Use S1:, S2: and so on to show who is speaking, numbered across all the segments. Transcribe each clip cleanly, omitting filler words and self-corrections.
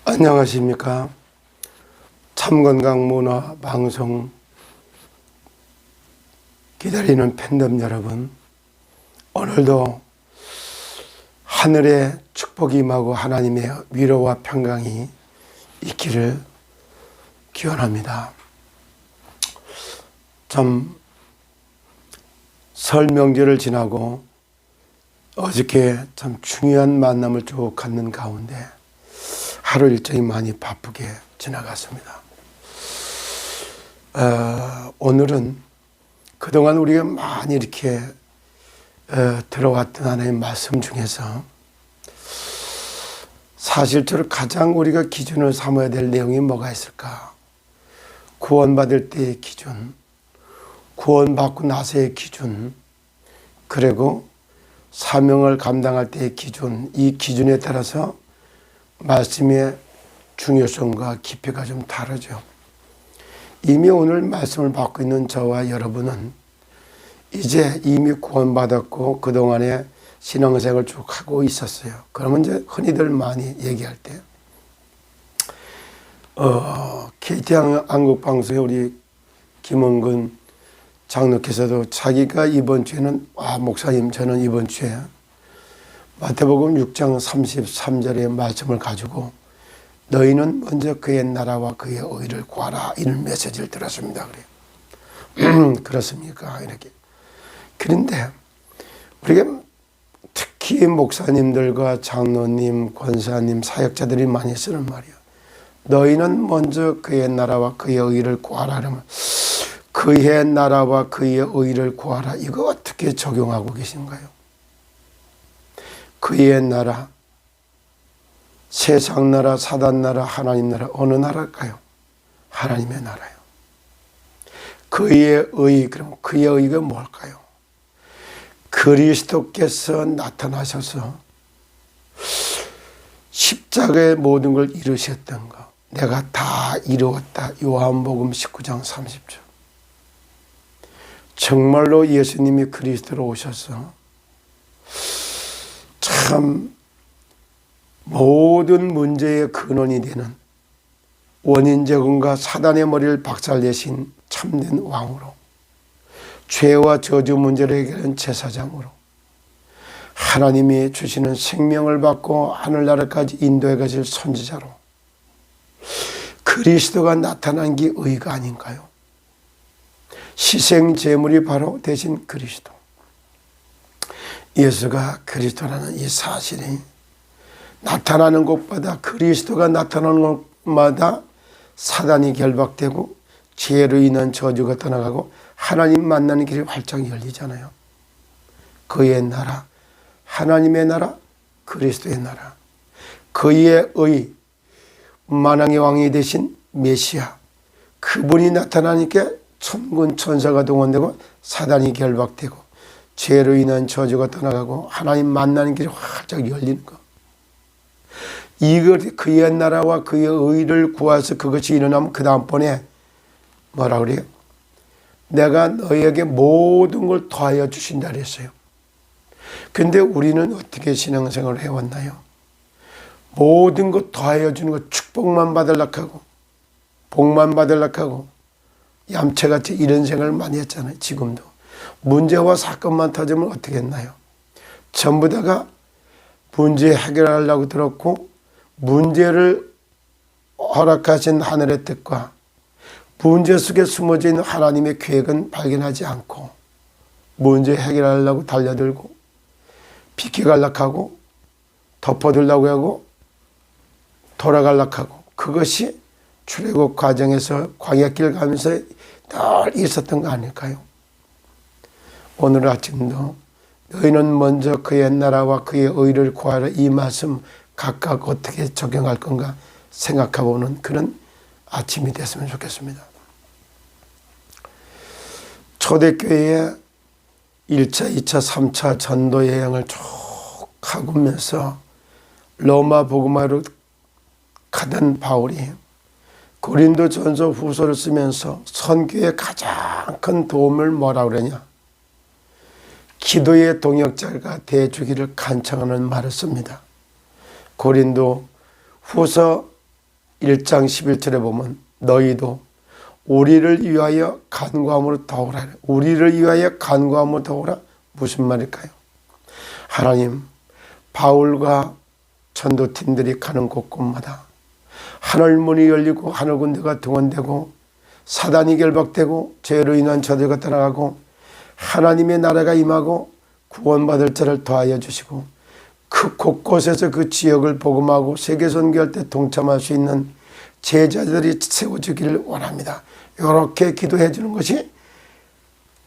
S1: 안녕하십니까. 참건강문화방송 기다리는 팬덤 여러분, 오늘도 하늘의 축복이 임하고 하나님의 위로와 평강이 있기를 기원합니다. 참 설 명절을 지나고 어저께 참 중요한 만남을 쭉 갖는 가운데 하루 일정이 많이 바쁘게 지나갔습니다. 오늘은 그동안 우리가 많이 이렇게 들어왔던 하나의 말씀 중에서 사실적으로 가장 우리가 기준을 삼아야 될 내용이 뭐가 있을까? 구원받을 때의 기준, 구원받고 나서의 기준, 그리고 사명을 감당할 때의 기준, 이 기준에 따라서 말씀의 중요성과 깊이가 좀 다르죠. 이미 오늘 말씀을 받고 있는 저와 여러분은 이제 이미 구원받았고 그동안에 신앙생활을 쭉 하고 있었어요. 그러면 이제 흔히들 많이 얘기할 때 KT 한국방송의 우리 김원근 장로께서도 자기가 이번 주에는 목사님 저는 이번 주에 마태복음 6장 33절의 말씀을 가지고 너희는 먼저 그의 나라와 그의 의를 구하라 이런 메시지를 들었습니다. 그래요. 그렇습니까? 이렇게. 그런데 우리가 특히 목사님들과 장로님, 권사님, 사역자들이 많이 쓰는 말이에요. 너희는 먼저 그의 나라와 그의 의를 구하라 그러면 그의 나라와 그의 의를 구하라. 이거 어떻게 적용하고 계신가요? 그의 나라, 세상 나라, 사단 나라, 하나님 나라, 어느 나라일까요? 하나님의 나라요. 그의 의, 그럼 그의 의가 뭘까요? 그리스도께서 나타나셔서 십자가의 모든 걸 이루셨던 거. 내가 다 이루었다. 요한복음 19장 30절. 정말로 예수님이 그리스도로 오셔서 참 모든 문제의 근원이 되는 원인제공과 사단의 머리를 박살내신 참된 왕으로, 죄와 저주 문제를 해결하는 제사장으로, 하나님이 주시는 생명을 받고 하늘나라까지 인도해 가실 선지자로 그리스도가 나타난 게 의가 아닌가요? 희생제물이 바로 되신 그리스도, 예수가 그리스도라는 이 사실이 나타나는 곳마다, 그리스도가 나타나는 곳마다 사단이 결박되고 죄로 인한 저주가 떠나가고 하나님 만나는 길이 활짝 열리잖아요. 그의 나라, 하나님의 나라, 그리스도의 나라, 그의 의, 만왕의 왕이 되신 메시아, 그분이 나타나니까 천군 천사가 동원되고 사단이 결박되고 죄로 인한 저주가 떠나가고 하나님 만나는 길이 활짝 열리는 것. 이걸 그의 나라와 그의 의를 구해서 그것이 일어나면 그 다음번에 뭐라 그래요? 내가 너에게 모든 걸 더하여 주신다 그랬어요. 근데 우리는 어떻게 신앙생활을 해왔나요? 모든 것 더하여 주는 것, 축복만 받으려고 하고 복만 받으려고 하고 얌체같이 이런 생각을 많이 했잖아요. 지금도 문제와 사건만 터지면 어떻게 했나요? 전부 다가 문제 해결하려고 들었고 문제를 허락하신 하늘의 뜻과 문제 속에 숨어져 있는 하나님의 계획은 발견하지 않고 문제 해결하려고 달려들고 비켜가려고 하고 덮어두려고 하고 돌아가려고 하고, 그것이 출애굽 과정에서 광야길 가면서 늘 있었던 거 아닐까요? 오늘 아침도 너희는 먼저 그의 나라와 그의 의를 구하라, 이 말씀 각각 어떻게 적용할 건가 생각해보는 그런 아침이 됐으면 좋겠습니다. 초대교회의 1차, 2차, 3차 전도 여행을 쭉 가면서 로마 복음화로 가던 바울이 고린도 전서 후서를 쓰면서 선교에 가장 큰 도움을 뭐라고 그러냐? 기도의 동역자가 되어주기를 간청하는 말을 씁니다. 고린도 후서 1장 11절에 보면 너희도 우리를 위하여 간구함으로 더오라. 우리를 위하여 간구함으로 더오라. 무슨 말일까요? 하나님, 바울과 전도팀들이 가는 곳곳마다 하늘문이 열리고 하늘 군대가 등원되고 사단이 결박되고 죄로 인한 저들과 따라가고 하나님의 나라가 임하고 구원받을 자를 더하여 주시고 그 곳곳에서 그 지역을 복음하고 세계 선교할 때 동참할 수 있는 제자들이 세워지기를 원합니다. 이렇게 기도해 주는 것이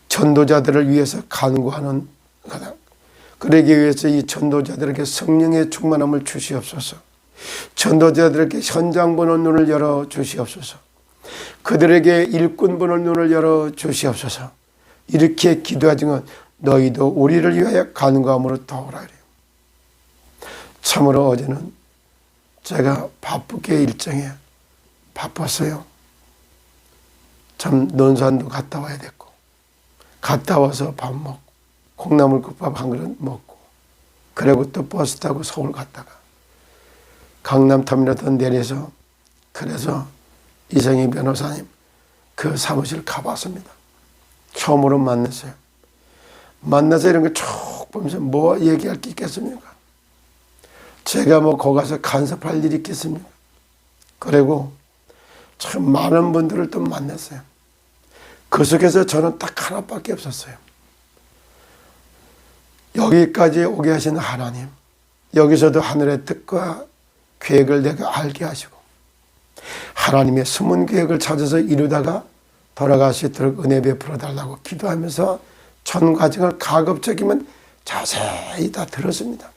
S1: 전도자들을 위해서 간구하는 거다. 그러기 위해서 이 전도자들에게 성령의 충만함을 주시옵소서. 전도자들에게 현장 보는 눈을 열어 주시옵소서. 그들에게 일꾼 보는 눈을 열어 주시옵소서. 이렇게 기도하신 건 너희도 우리를 위하여 간구함으로 더오라 그래요. 참으로 어제는 제가 바쁘게 일정에 바빴어요. 참 논산도 갔다 와야 됐고 갔다 와서 밥 먹고 콩나물국밥 한 그릇 먹고 그리고 또 버스 타고 서울 갔다가 강남터미널에서 내려서 그래서 이성희 변호사님 그 사무실 가봤습니다. 처음으로 만났어요. 만나서 이런 거 쭉 보면서 뭐 얘기할 게 있겠습니까? 제가 뭐 거기 가서 간섭할 일이 있겠습니까? 그리고 참 많은 분들을 또 만났어요. 그 속에서 저는 딱 하나밖에 없었어요. 여기까지 오게 하신 하나님, 여기서도 하늘의 뜻과 계획을 내가 알게 하시고 하나님의 숨은 계획을 찾아서 이루다가 돌아갈 수 있도록 은혜 베풀어 달라고 기도하면서 전 과정을 가급적이면 자세히 다 들었습니다.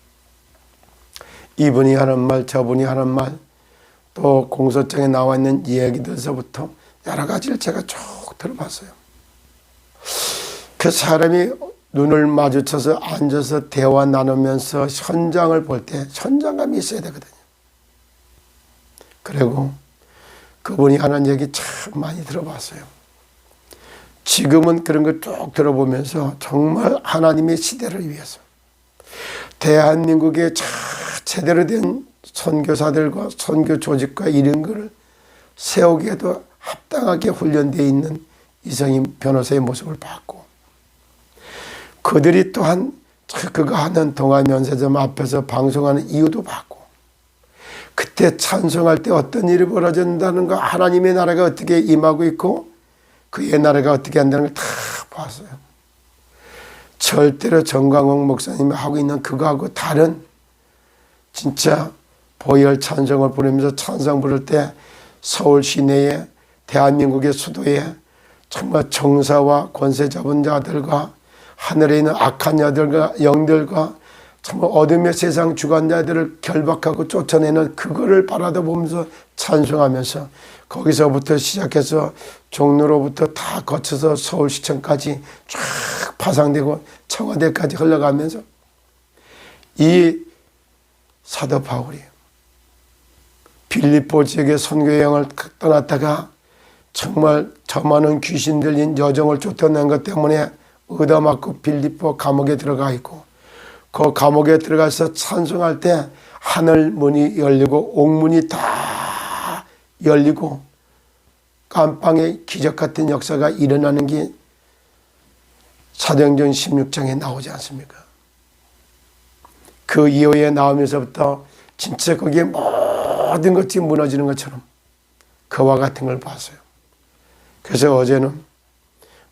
S1: 이분이 하는 말, 저분이 하는 말, 또 공소장에 나와 있는 이야기들서부터 여러 가지를 제가 쭉 들어봤어요. 그 사람이 눈을 마주쳐서 앉아서 대화 나누면서 현장을 볼 때 현장감이 있어야 되거든요. 그리고 그분이 하는 얘기 참 많이 들어봤어요. 지금은 그런 걸 쭉 들어보면서 정말 하나님의 시대를 위해서 대한민국의 제대로 된 선교사들과 선교 조직과 이런 거를 세우기에도 합당하게 훈련되어 있는 이성희 변호사의 모습을 봤고 그들이 또한 그거 하는 동아면세점 앞에서 방송하는 이유도 봤고 그때 찬송할 때 어떤 일이 벌어진다는 거 하나님의 나라가 어떻게 임하고 있고 그의 나라가 어떻게 한다는 걸 다 봤어요. 절대로 정광욱 목사님이 하고 있는 그거하고 다른 진짜 보혈 찬송을 부르면서 찬송 부를 때 서울 시내에 대한민국의 수도에 정말 정사와 권세 잡은 자들과 하늘에 있는 악한 자들과 영들과 정말 어둠의 세상 주관자들을 결박하고 쫓아내는 그거를 바라다 보면서 찬송하면서 거기서부터 시작해서 종로로부터 다 거쳐서 서울시청까지 쫙 파상되고 청와대까지 흘러가면서 이 사도 바울이 빌립보 지역의 선교 여행을 떠났다가 정말 저 많은 귀신 들린 여정을 쫓아낸 것 때문에 의담맞고 빌립보 감옥에 들어가 있고 그 감옥에 들어가서 찬송할 때 하늘 문이 열리고 옥문이 다 열리고 깜빵의 기적 같은 역사가 일어나는 게 사도행전 16장에 나오지 않습니까? 그 이후에 나오면서부터 진짜 거기에 모든 것이 무너지는 것처럼 그와 같은 걸 봤어요. 그래서 어제는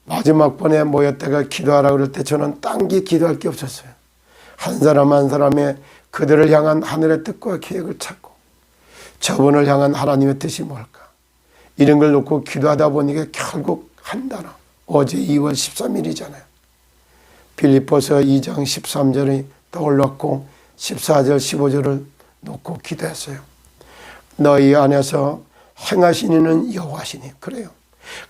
S1: 마지막 번에 모였다가 기도하라 그럴 때 저는 딴 게 기도할 게 없었어요. 한 사람 한 사람의 그들을 향한 하늘의 뜻과 계획을 찾고 저분을 향한 하나님의 뜻이 뭘까 이런 걸 놓고 기도하다 보니까 결국 한 단어 어제 2월 13일이잖아요. 빌립보서 2장 13절이 떠올랐고 14절 15절을 놓고 기도했어요. 너희 안에서 행하시는 여호와시니 그래요.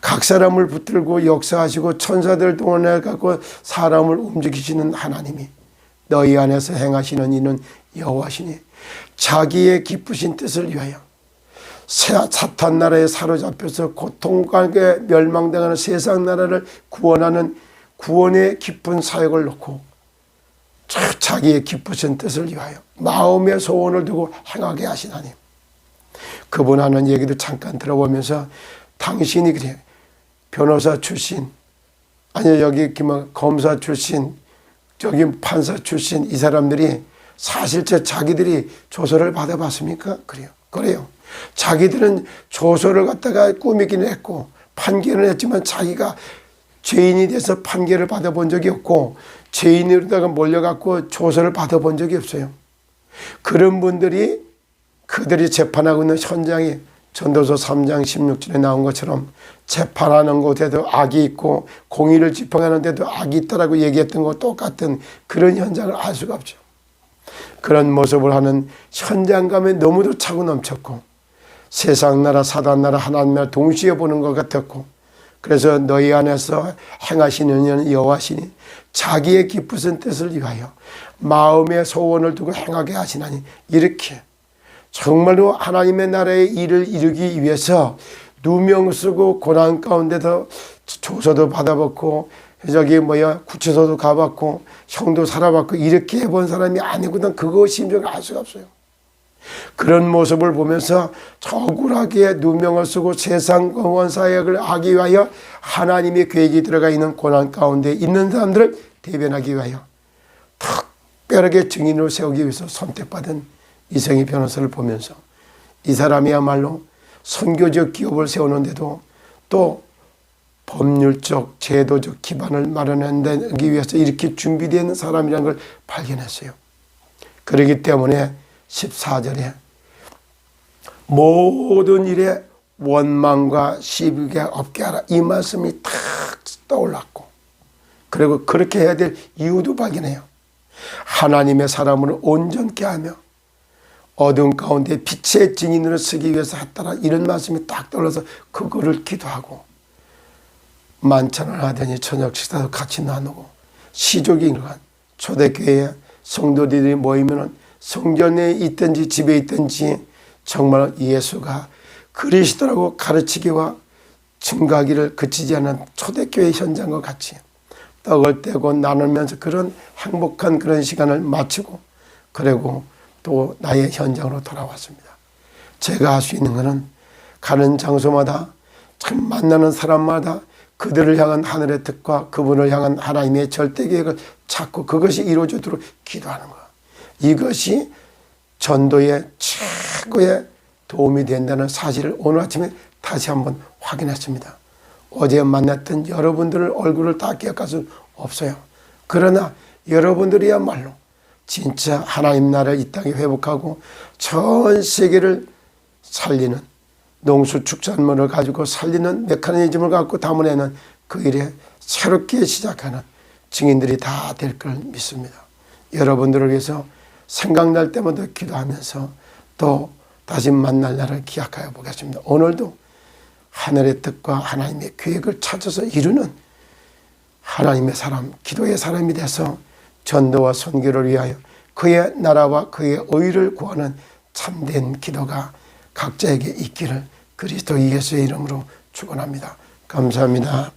S1: 각 사람을 붙들고 역사하시고 천사들 동원해 갖고 사람을 움직이시는 하나님이 너희 안에서 행하시는 이는 여호와시니 자기의 기쁘신 뜻을 위하여 사탄 나라에 사로잡혀서 고통하게 멸망당하는 세상 나라를 구원하는 구원의 깊은 사역을 놓고 자기의 기쁘신 뜻을 위하여 마음의 소원을 두고 행하게 하신 하나님. 그분 하는 얘기도 잠깐 들어보면서 당신이 그래 변호사 출신 아니 여기 검사 출신 저기 판사 출신 이 사람들이 사실제 자기들이 조서를 받아봤습니까? 그래요. 자기들은 조서를 갖다가 꾸미기는 했고 판결을 했지만 자기가 죄인이 돼서 판결을 받아본 적이 없고 죄인으로다가 몰려갖고 조서를 받아본 적이 없어요. 그런 분들이 그들이 재판하고 있는 현장에 전도서 3장 16절에 나온 것처럼 재판하는 곳에도 악이 있고 공의를 집행하는 데도 악이 있다라고 얘기했던 것 똑같은 그런 현장을 알 수가 없죠. 그런 모습을 하는 현장감에 너무도 차고 넘쳤고 세상 나라 사단 나라 하나님 나라 동시에 보는 것 같았고 그래서 너희 안에서 행하시는 여호와시니 자기의 기쁘신 뜻을 위하여 마음의 소원을 두고 행하게 하시나니 이렇게 정말로 하나님의 나라의 일을 이루기 위해서 누명 쓰고 고난 가운데서 조서도 받아봤고 구치소도 가봤고 형도 살아봤고 이렇게 해본 사람이 아니거든. 그거 심정을 알 수가 없어요. 그런 모습을 보면서 억울하게 누명을 쓰고 세상 원사역을 하기 위하여 하나님의 계획이 들어가 있는 고난 가운데 있는 사람들을 대변하기 위하여 특별하게 증인으로 세우기 위해서 선택받은 이성희 변호사를 보면서 이 사람이야말로 선교적 기업을 세우는데도 또 법률적 제도적 기반을 마련하기 위해서 이렇게 준비되는 사람이라는 걸 발견했어요. 그렇기 때문에 14절에 모든 일에 원망과 시비가 없게 하라 이 말씀이 탁 떠올랐고 그리고 그렇게 해야 될 이유도 발견해요. 하나님의 사람을 온전케 하며 어두운 가운데 빛의 증인으로 쓰기 위해서 했다라 이런 말씀이 딱 떠올라서 그거를 기도하고 만찬을 하더니 저녁 식사도 같이 나누고 시족이 일어난 초대교회에 성도들이 모이면 성전에 있든지 집에 있든지 정말 예수가 그리스도라고 가르치기와 증거하기를 그치지 않은 초대교회 현장과 같이 떡을 떼고 나누면서 그런 행복한 그런 시간을 마치고 그리고 또 나의 현장으로 돌아왔습니다. 제가 할 수 있는 것은 가는 장소마다 참 만나는 사람마다 그들을 향한 하늘의 뜻과 그분을 향한 하나님의 절대 계획을 찾고 그것이 이루어지도록 기도하는 것. 이것이 전도의 최고의 도움이 된다는 사실을 오늘 아침에 다시 한번 확인했습니다. 어제 만났던 여러분들 얼굴을 다 기억할 수 없어요. 그러나 여러분들이야말로 진짜 하나님 나라 이 땅에 회복하고 전 세계를 살리는 농수축산물을 가지고 살리는 메커니즘을 갖고 담아내는 그 일에 새롭게 시작하는 증인들이 다 될 걸 믿습니다. 여러분들을 위해서 생각날 때마다 기도하면서 또 다시 만날 날을 기약하여 보겠습니다. 오늘도 하늘의 뜻과 하나님의 계획을 찾아서 이루는 하나님의 사람, 기도의 사람이 돼서 전도와 선교를 위하여 그의 나라와 그의 의를 구하는 참된 기도가 각자에게 있기를 그리스도 예수의 이름으로 축원합니다. 감사합니다.